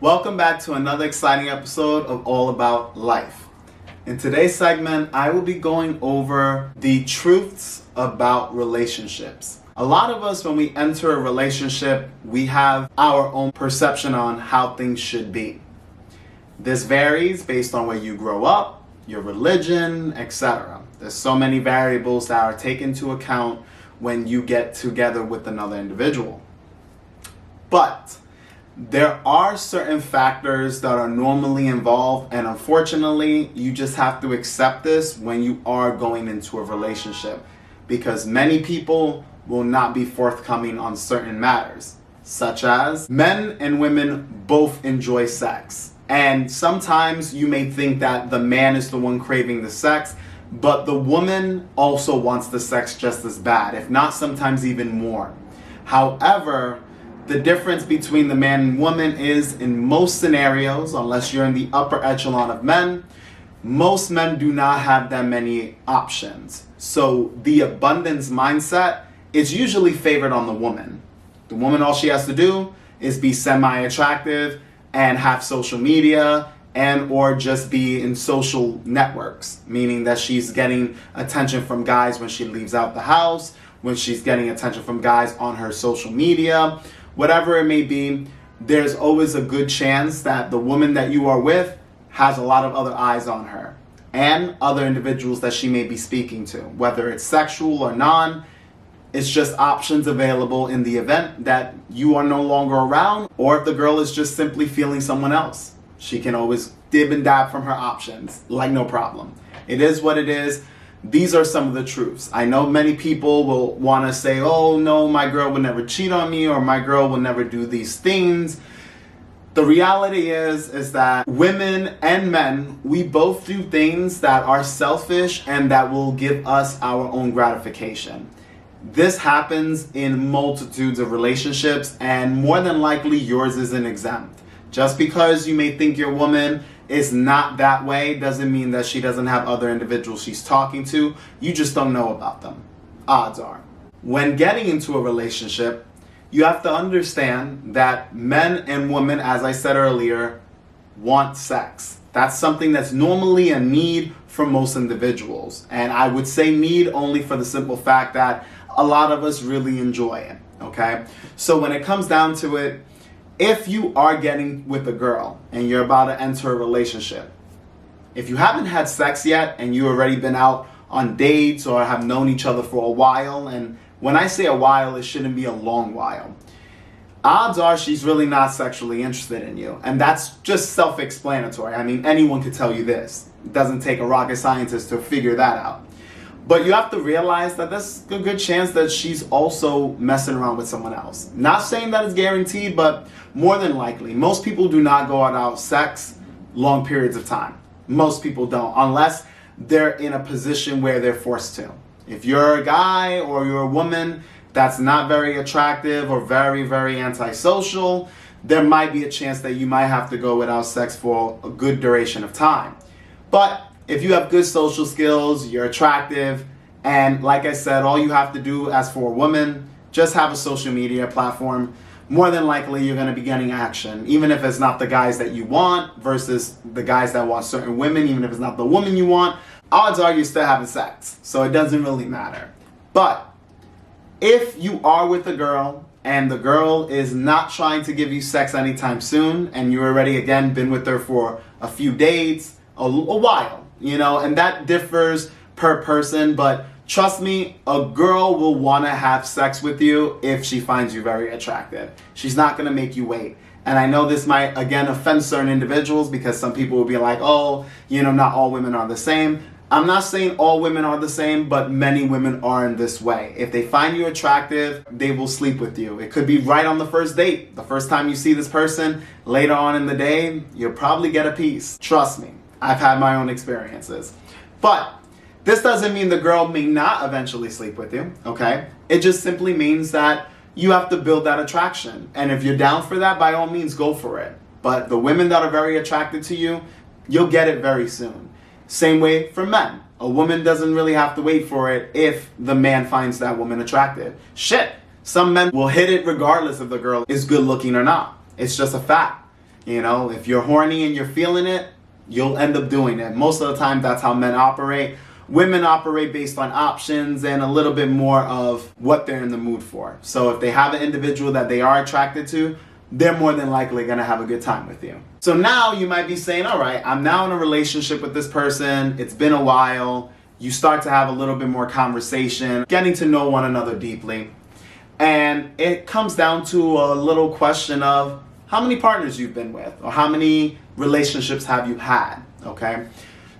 Welcome back to another exciting episode of All About Life. In today's segment, I will be going over the truths about relationships. A lot of us, when we enter a relationship, we have our own perception on how things should be. This varies based on where you grow up, your religion, etc. There's so many variables that are taken into account when you get together with another individual. But there are certain factors that are normally involved, and unfortunately, you just have to accept this when you are going into a relationship, because many people will not be forthcoming on certain matters, such as men and women both enjoy sex. And sometimes you may think that the man is the one craving the sex, but the woman also wants the sex just as bad, if not sometimes even more. However, the difference between the man and woman is, in most scenarios, unless you're in the upper echelon of men, most men do not have that many options. So the abundance mindset is usually favored on the woman. The woman, all she has to do is be semi-attractive and have social media and or just be in social networks, meaning that she's getting attention from guys when she leaves out the house, when she's getting attention from guys on her social media. Whatever it may be, there's always a good chance that the woman that you are with has a lot of other eyes on her and other individuals that she may be speaking to, whether it's sexual or non. It's just options available in the event that you are no longer around, or if the girl is just simply feeling someone else. She can always dib and dab from her options, like no problem. It is what it is. These are some of the truths. I know many people will want to say, oh no, my girl would never cheat on me, or my girl will never do these things. The reality is that women and men, we both do things that are selfish and that will give us our own gratification. This happens in multitudes of relationships, and more than likely yours isn't exempt. Just because you may think your woman is not that way doesn't mean that she doesn't have other individuals she's talking to. You just don't know about them. Odds are. When getting into a relationship, you have to understand that men and women, as I said earlier, want sex. That's something that's normally a need for most individuals. And I would say need only for the simple fact that a lot of us really enjoy it. Okay? So when it comes down to it, if you are getting with a girl and you're about to enter a relationship, if you haven't had sex yet and you've already been out on dates or have known each other for a while, and when I say a while, it shouldn't be a long while, odds are she's really not sexually interested in you. And that's just self-explanatory. I mean, anyone could tell you this. It doesn't take a rocket scientist to figure that out. But you have to realize that there's a good chance that she's also messing around with someone else. Not saying that it's guaranteed, but more than likely. Most people do not go out sex long periods of time. Most people don't, unless they're in a position where they're forced to. If you're a guy or you're a woman that's not very attractive or very, very antisocial, there might be a chance that you might have to go without sex for a good duration of time. But if you have good social skills, you're attractive, and like I said, all you have to do as for a woman, just have a social media platform, more than likely you're going to be getting action, even if it's not the guys that you want versus the guys that want certain women, even if it's not the woman you want, odds are you're still having sex, so it doesn't really matter. But if you are with a girl and the girl is not trying to give you sex anytime soon, and you already, again, been with her for a few dates, a while, you know, and that differs per person, but trust me, a girl will want to have sex with you if she finds you very attractive. She's not going to make you wait. And I know this might, again, offend certain individuals because some people will be like, oh, you know, not all women are the same. I'm not saying all women are the same, but many women are in this way. If they find you attractive, they will sleep with you. It could be right on the first date. The first time you see this person, later on in the day, you'll probably get a piece. Trust me. I've had my own experiences. But this doesn't mean the girl may not eventually sleep with you, okay? It just simply means that you have to build that attraction. And if you're down for that, by all means, go for it. But the women that are very attracted to you, you'll get it very soon. Same way for men. A woman doesn't really have to wait for it if the man finds that woman attractive. Shit, some men will hit it regardless if the girl is good looking or not. It's just a fact. You know, if you're horny and you're feeling it, you'll end up doing it. Most of the time, that's how men operate. Women operate based on options and a little bit more of what they're in the mood for. So if they have an individual that they are attracted to, they're more than likely going to have a good time with you. So now you might be saying, all right, I'm now in a relationship with this person. It's been a while. You start to have a little bit more conversation, getting to know one another deeply. And it comes down to a little question of how many partners you've been with or how many relationships have you had, okay?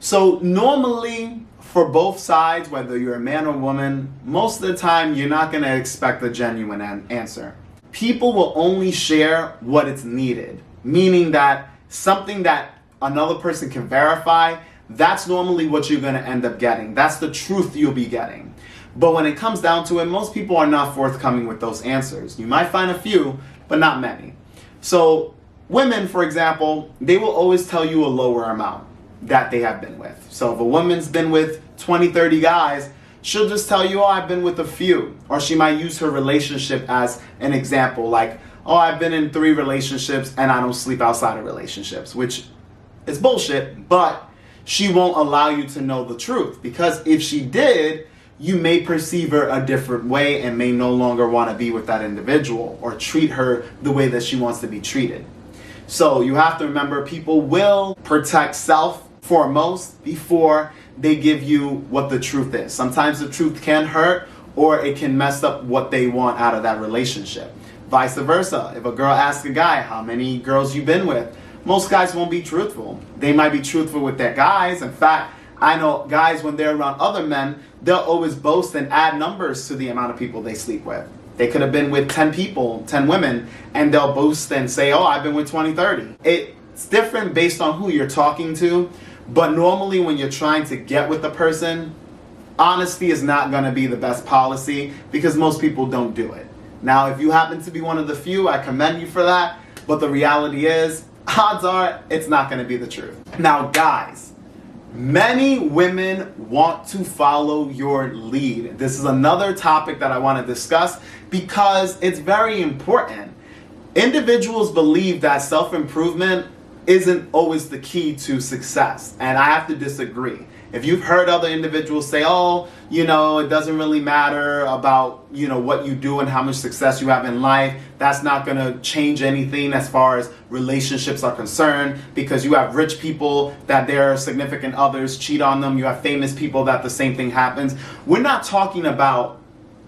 So normally for both sides, whether you're a man or woman, most of the time you're not going to expect a genuine answer. People will only share what is needed, meaning that something that another person can verify, that's normally what you're going to end up getting. That's the truth you'll be getting. But when it comes down to it, most people are not forthcoming with those answers. You might find a few, but not many. So women, for example, they will always tell you a lower amount that they have been with. So if a woman's been with 20, 30 guys, she'll just tell you, oh, I've been with a few. Or she might use her relationship as an example, like, oh, I've been in 3 relationships and I don't sleep outside of relationships, which is bullshit, but she won't allow you to know the truth. Because if she did, you may perceive her a different way and may no longer want to be with that individual or treat her the way that she wants to be treated. So you have to remember, people will protect self foremost before they give you what the truth is. Sometimes the truth can hurt or it can mess up what they want out of that relationship. Vice versa. If a girl asks a guy how many girls you've been with, most guys won't be truthful. They might be truthful with their guys. In fact, I know guys, when they're around other men, they'll always boast and add numbers to the amount of people they sleep with. They could have been with 10 people, 10 women, and they'll boast and say, oh, I've been with 20, 30. It's different based on who you're talking to, but normally when you're trying to get with the person, honesty is not going to be the best policy because most people don't do it. Now, if you happen to be one of the few, I commend you for that, but the reality is, odds are, it's not going to be the truth. Now, guys, many women want to follow your lead. This is another topic that I want to discuss because it's very important. Individuals believe that self-improvement isn't always the key to success, and I have to disagree. If you've heard other individuals say, oh, it doesn't really matter about, what you do and how much success you have in life, that's not going to change anything as far as relationships are concerned, because you have rich people that their significant others cheat on them. You have famous people that the same thing happens. We're not talking about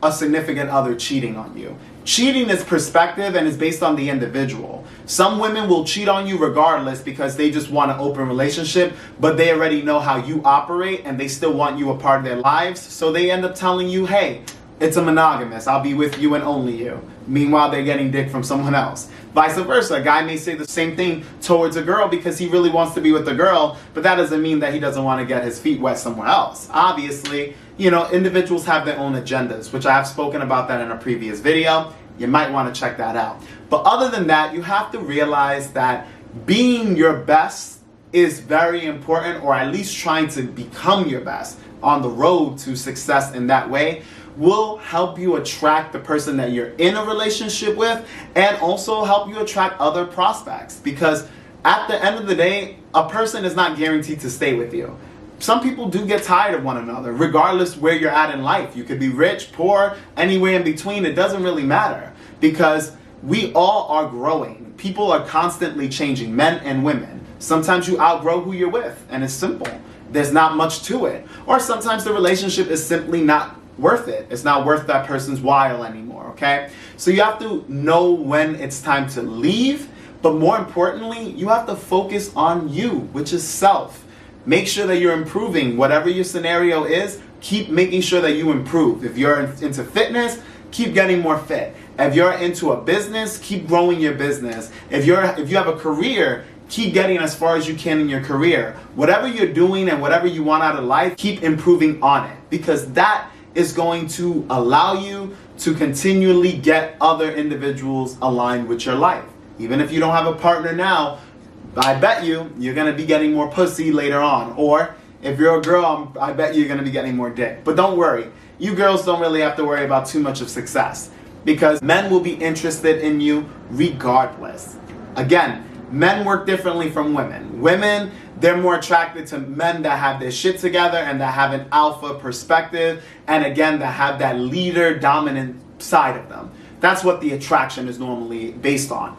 a significant other cheating on you. Cheating is perspective and is based on the individual. Some women will cheat on you regardless because they just want an open relationship, but they already know how you operate and they still want you a part of their lives. So they end up telling you, hey, it's a monogamous. I'll be with you and only you. Meanwhile, they're getting dick from someone else. Vice versa. A guy may say the same thing towards a girl because he really wants to be with a girl, but that doesn't mean that he doesn't want to get his feet wet somewhere else. Obviously, individuals have their own agendas, which I have spoken about that in a previous video. You might want to check that out. But other than that, you have to realize that being your best is very important, or at least trying to become your best on the road to success in that way will help you attract the person that you're in a relationship with, and also help you attract other prospects. Because at the end of the day, a person is not guaranteed to stay with you. Some people do get tired of one another, regardless where you're at in life. You could be rich, poor, anywhere in between. It doesn't really matter, because we all are growing. People are constantly changing, men and women. Sometimes you outgrow who you're with, and it's simple. There's not much to it. Or sometimes the relationship is simply not worth it. It's not worth that person's while anymore, okay? So you have to know when it's time to leave, but more importantly, you have to focus on you, which is self. Make sure that you're improving. Whatever your scenario is, keep making sure that you improve. If you're into fitness, keep getting more fit. If you're into a business, keep growing your business. If you have a career, keep getting as far as you can in your career. Whatever you're doing and whatever you want out of life, keep improving on it, because that is going to allow you to continually get other individuals aligned with your life. Even if you don't have a partner now, I bet you're going to be getting more pussy later on. Or if you're a girl, I bet you're going to be getting more dick. But don't worry. You girls don't really have to worry about too much of success, because men will be interested in you regardless. Again, Men work differently from women. Women, they're more attracted to men that have their shit together and that have an alpha perspective, and again, that have that leader dominant side of them. That's what the attraction is normally based on.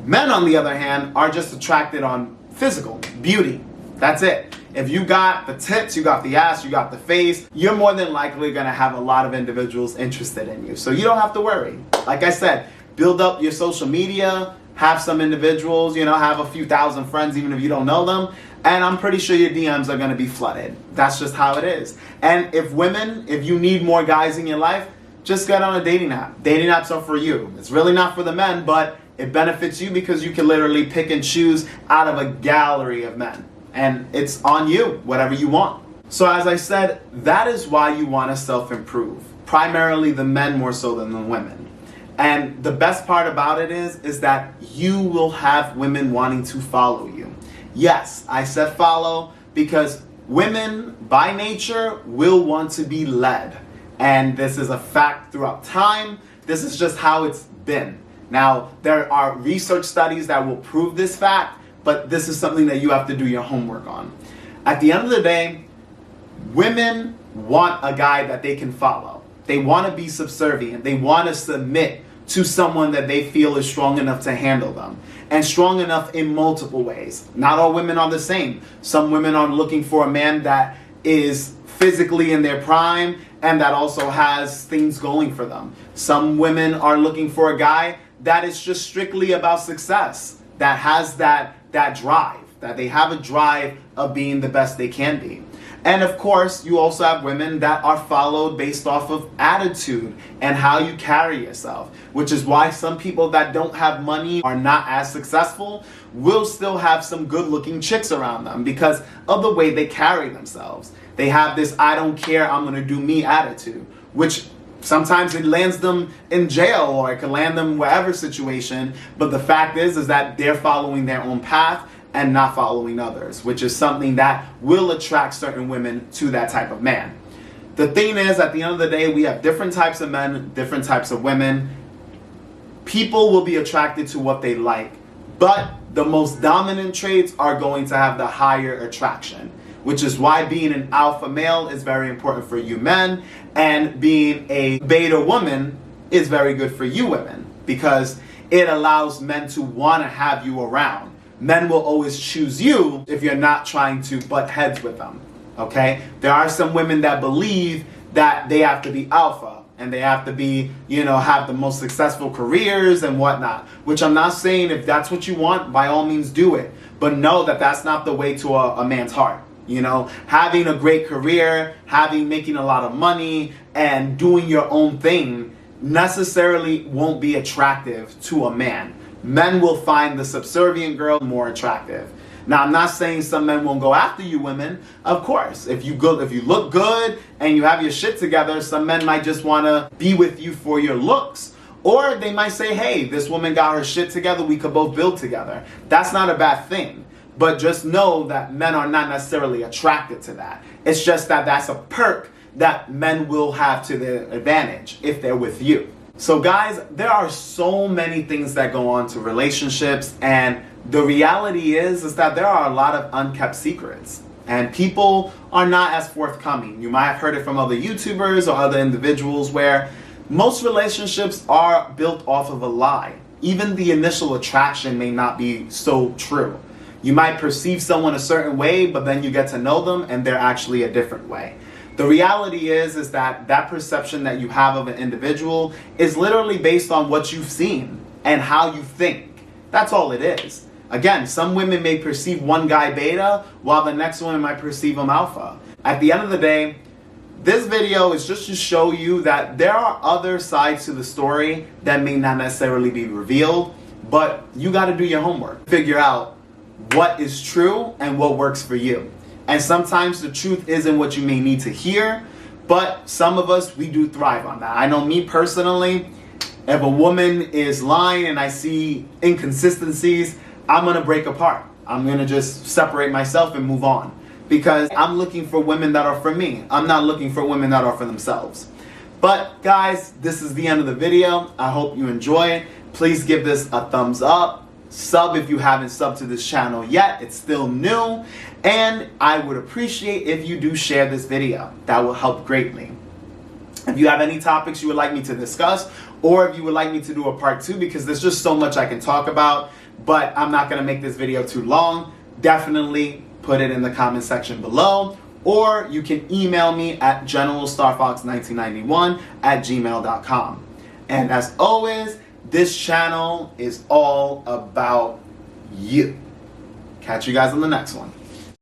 Men, on the other hand, are just attracted on physical beauty. That's it. If you got the tits, you got the ass, you got the face, you're more than likely going to have a lot of individuals interested in you. So you don't have to worry. Like I said, build up your social media, have some individuals, have a few thousand friends even if you don't know them, and I'm pretty sure your DMs are going to be flooded. That's just how it is. And if you need more guys in your life, just get on a dating app. Dating apps are for you. It's really not for the men, but it benefits you because you can literally pick and choose out of a gallery of men. And it's on you, whatever you want. So as I said, that is why you want to self-improve. Primarily the men more so than the women. And the best part about it is that you will have women wanting to follow you. Yes, I said follow because women by nature will want to be led. And this is a fact throughout time. This is just how it's been. Now, there are research studies that will prove this fact, but this is something that you have to do your homework on. At the end of the day, women want a guy that they can follow. They want to be subservient. They want to submit to someone that they feel is strong enough to handle them. And strong enough in multiple ways. Not all women are the same. Some women are looking for a man that is physically in their prime and that also has things going for them. Some women are looking for a guy that is just strictly about success, that has that drive, that they have a drive of being the best they can be. And of course, you also have women that are followed based off of attitude and how you carry yourself, which is why some people that don't have money are not as successful will still have some good-looking chicks around them because of the way they carry themselves. They have this I don't care, I'm gonna do me attitude, which sometimes it lands them in jail or it can land them wherever situation, but the fact is that they're following their own path and not following others, which is something that will attract certain women to that type of man. The thing is, at the end of the day, we have different types of men, different types of women. People will be attracted to what they like, but the most dominant traits are going to have the higher attraction, which is why being an alpha male is very important for you men, and being a beta woman is very good for you women, because it allows men to want to have you around. Men will always choose you if you're not trying to butt heads with them, okay? There are some women that believe that they have to be alpha and they have to be, have the most successful careers and whatnot, which I'm not saying if that's what you want, by all means do it. But know that that's not the way to a man's heart. Having a great career, making a lot of money and doing your own thing necessarily won't be attractive to a man. Men will find the subservient girl more attractive. Now, I'm not saying some men won't go after you women. Of course, if you look good and you have your shit together, some men might just want to be with you for your looks. Or they might say, hey, this woman got her shit together, we could both build together. That's not a bad thing. But just know that men are not necessarily attracted to that. It's just that that's a perk that men will have to their advantage if they're with you. So guys, there are so many things that go on to relationships, and the reality is that there are a lot of unkept secrets and people are not as forthcoming. You might have heard it from other YouTubers or other individuals where most relationships are built off of a lie. Even the initial attraction may not be so true. You might perceive someone a certain way, but then you get to know them and they're actually a different way. The reality is that perception that you have of an individual is literally based on what you've seen and how you think. That's all it is. Again, some women may perceive one guy beta while the next woman might perceive him alpha. At the end of the day, this video is just to show you that there are other sides to the story that may not necessarily be revealed, but you got to do your homework. Figure out what is true and what works for you. And sometimes the truth isn't what you may need to hear, but some of us, we do thrive on that. I know me personally, if a woman is lying and I see inconsistencies, I'm going to break apart. I'm going to just separate myself and move on, because I'm looking for women that are for me. I'm not looking for women that are for themselves. But guys, this is the end of the video. I hope you enjoy it. Please give this a thumbs up. Sub if you haven't subbed to this channel yet. It's still new. And I would appreciate if you do share this video. That will help greatly. If you have any topics you would like me to discuss, or if you would like me to do a part 2, because there's just so much I can talk about, but I'm not going to make this video too long, definitely put it in the comment section below, or you can email me at generalstarfox1991@gmail.com. And as always, this channel is all about you. Catch you guys on the next one.